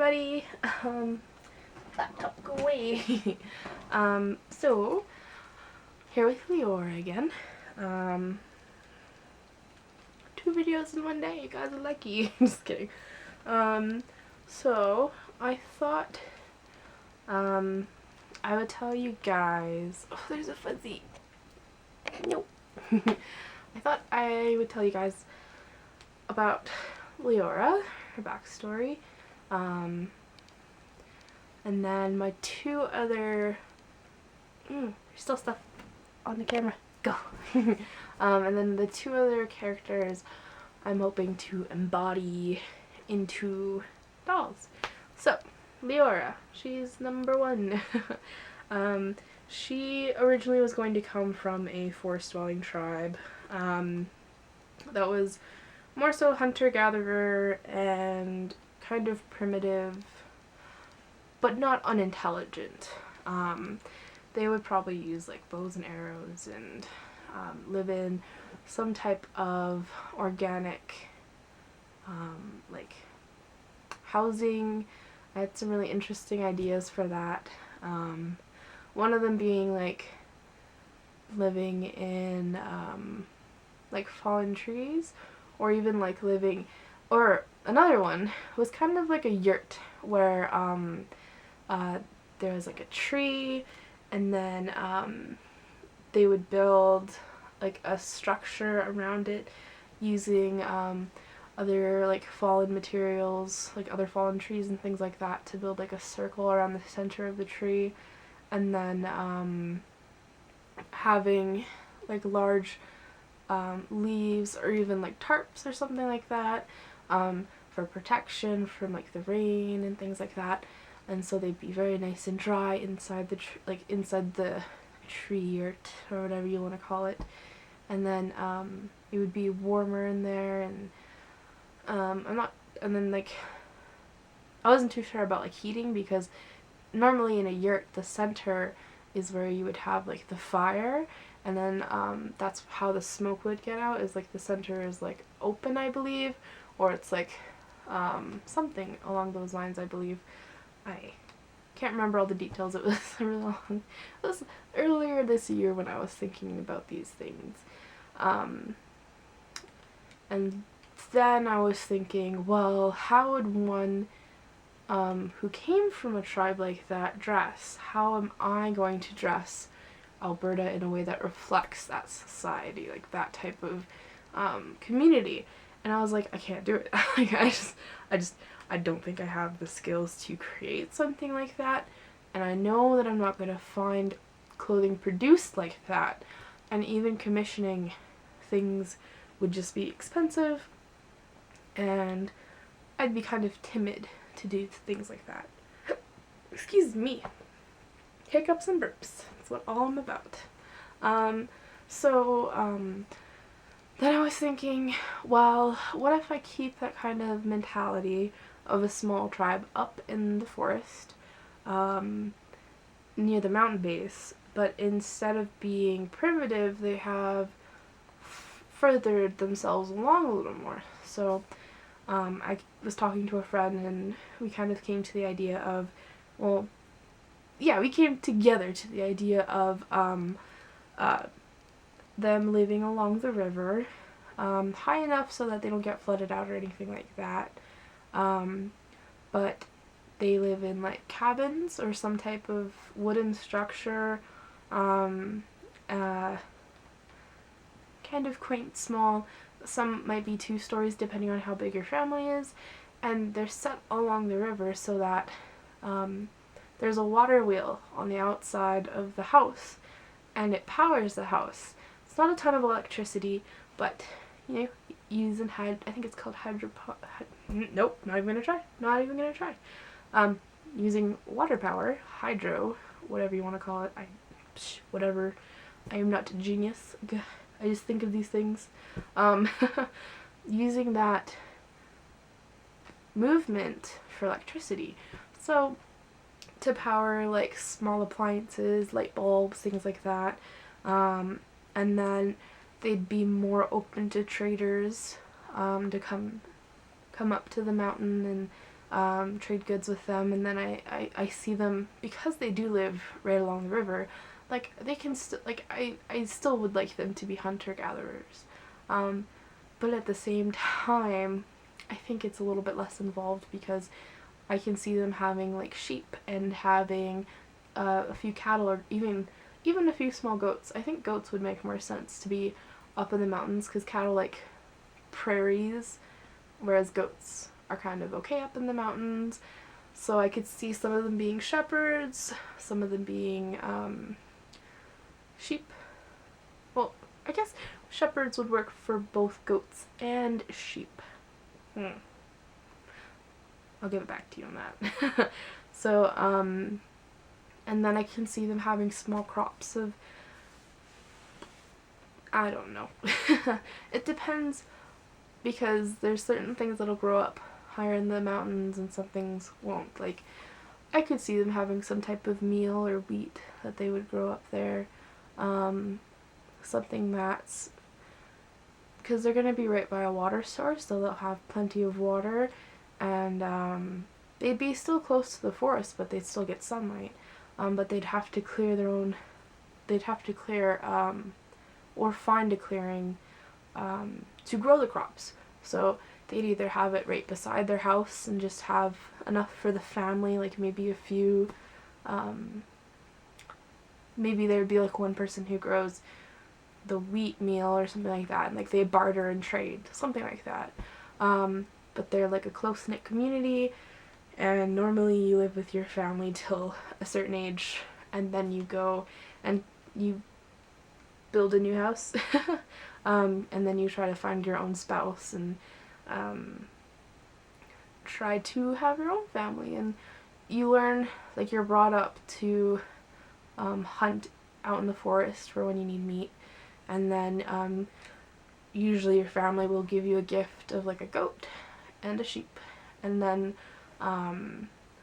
everybody. Laptop, go away. So here with Leora again. 2 videos in one day. You guys are lucky. Just kidding. So I thought I would tell you guys. Oh, there's a fuzzy. Nope. I thought I would tell you guys about Leora, her backstory, and then my 2 other. There's still stuff on the camera. Go. And then the 2 other characters I'm hoping to embody into dolls. So, Leora, she's number 1. She originally was going to come from a forest-dwelling tribe that was more so hunter-gatherer and kind of primitive, but not unintelligent. They would probably use like bows and arrows and live in some type of organic like housing. I had some really interesting ideas for that. One of them being like living in like fallen trees, or even like living, or another one was kind of like a yurt where there was like a tree, and then they would build like a structure around it using other like fallen materials, like other fallen trees and things like that, to build like a circle around the center of the tree, and then having like large leaves or even like tarps or something like that for protection from like the rain and things like that. And so they'd be very nice and dry inside the inside the tree yurt, or whatever you want to call it. And then it would be warmer in there, and and then like I wasn't too sure about like heating, because normally in a yurt the center is where you would have like the fire, and then that's how the smoke would get out, is like the center is like open, I believe, or it's like something along those lines, I believe. I can't remember all the details. It was really long. It was earlier this year when I was thinking about these things. And then I was thinking, well, how would one who came from a tribe like that dress? How am I going to dress Alberta in a way that reflects that society, like that type of community? And I was like, I can't do it. Like, I don't think I have the skills to create something like that, and I know that I'm not going to find clothing produced like that, and even commissioning things would just be expensive, and I'd be kind of timid to do things like that. Excuse me. Hiccups and burps. That's what all I'm about. Then I was thinking, well, what if I keep that kind of mentality of a small tribe up in the forest, near the mountain base, but instead of being primitive, they have furthered themselves along a little more. So I was talking to a friend, and we kind of came to the idea of, well, yeah, we came together to the idea of them living along the river, high enough so that they don't get flooded out or anything like that, but they live in like cabins or some type of wooden structure, kind of quaint, small. Some might be 2 stories depending on how big your family is, and they're set along the river so that there's a water wheel on the outside of the house, and it powers the house. It's not a ton of electricity, but you know, using I think it's called nope, not even gonna try. Using water power, hydro, whatever you want to call it. Whatever. I am not a genius. I just think of these things. Using that movement for electricity. So to power like small appliances, light bulbs, things like that. And then they'd be more open to traders to come up to the mountain and trade goods with them, and then I see them, because they do live right along the river, like, they can still, like, I still would like them to be hunter-gatherers. But at the same time, I think it's a little bit less involved, because I can see them having, like, sheep and having a few cattle, or even a few small goats. I think goats would make more sense to be up in the mountains, because cattle like prairies, whereas goats are kind of okay up in the mountains. So I could see some of them being shepherds, some of them being sheep. Well, I guess shepherds would work for both goats and sheep. I'll give it back to you on that. So, and then I can see them having small crops of, I don't know. It depends, because there's certain things that'll grow up higher in the mountains and some things won't. Like, I could see them having some type of meal or wheat that they would grow up there. Something that's, because they're going to be right by a water source, so they'll have plenty of water, and they'd be still close to the forest, but they'd still get sunlight. But they'd have to clear their own, or find a clearing to grow the crops. So they'd either have it right beside their house and just have enough for the family, like maybe a few, maybe there'd be like one person who grows the wheat meal or something like that, and like they barter and trade, something like that. But they're like a close-knit community, and normally you live with your family till a certain age, and then you go and you build a new house. And then you try to find your own spouse and try to have your own family, and you learn, like, you're brought up to hunt out in the forest for when you need meat, and then usually your family will give you a gift of like a goat and a sheep, and then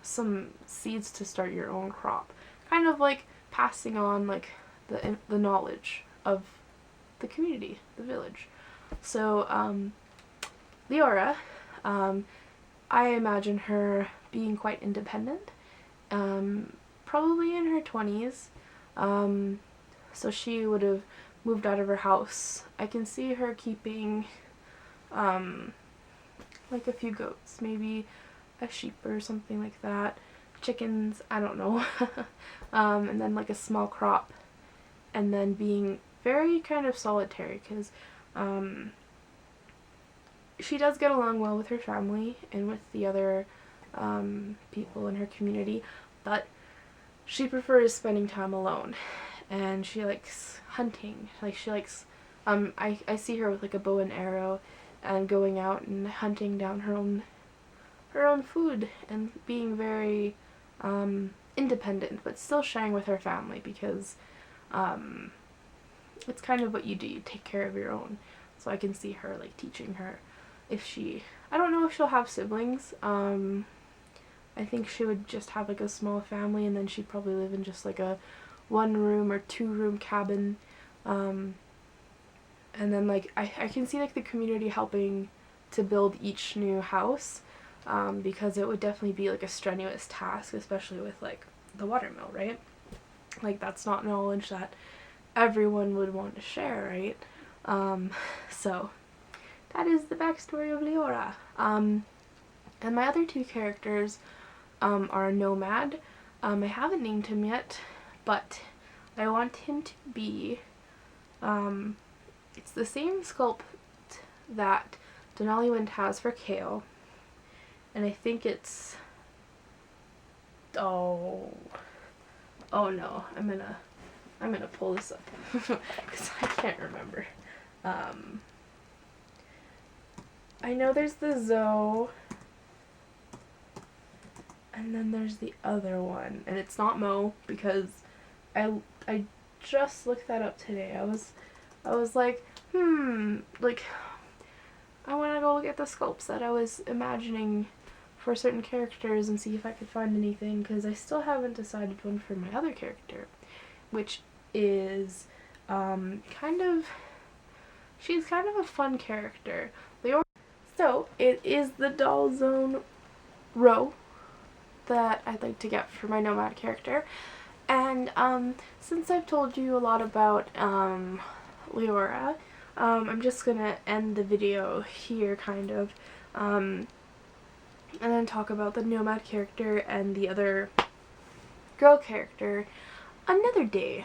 some seeds to start your own crop, kind of like passing on like the knowledge of the community, the village. So Leora, I imagine her being quite independent, probably in her 20s. So she would have moved out of her house. I can see her keeping like a few goats, maybe a sheep or something like that, chickens, I don't know. And then like a small crop, and then being very kind of solitary, because she does get along well with her family and with the other people in her community, but she prefers spending time alone, and she likes hunting. Like, she likes, I see her with like a bow and arrow and going out and hunting down her own food, and being very independent, but still sharing with her family, because it's kind of what you do, you take care of your own. So I can see her like teaching her, I don't know if she'll have siblings. I think she would just have like a small family, and then she'd probably live in just like a 1-room or 2-room cabin. And then like I can see like the community helping to build each new house, because it would definitely be like a strenuous task, especially with like the watermill, right? Like, that's not knowledge that everyone would want to share, right? So that is the backstory of Leora. And my other 2 characters are Nomad. I haven't named him yet, but I want him to be, it's the same sculpt that Denali Wind has for Kale, and I think it's, oh no, I'm gonna pull this up, because I can't remember. I know there's the Zoe, and then there's the other one, and it's not Mo, because I just looked that up today. I was like, like, I want to go look at the sculpts that I was imagining for certain characters and see if I could find anything, because I still haven't decided one for my other character, which is she's kind of a fun character. So it is the Doll Zone row that I'd like to get for my nomad character. And since I've told you a lot about Leora, I'm just gonna end the video here kind of, and then talk about the nomad character and the other girl character another day.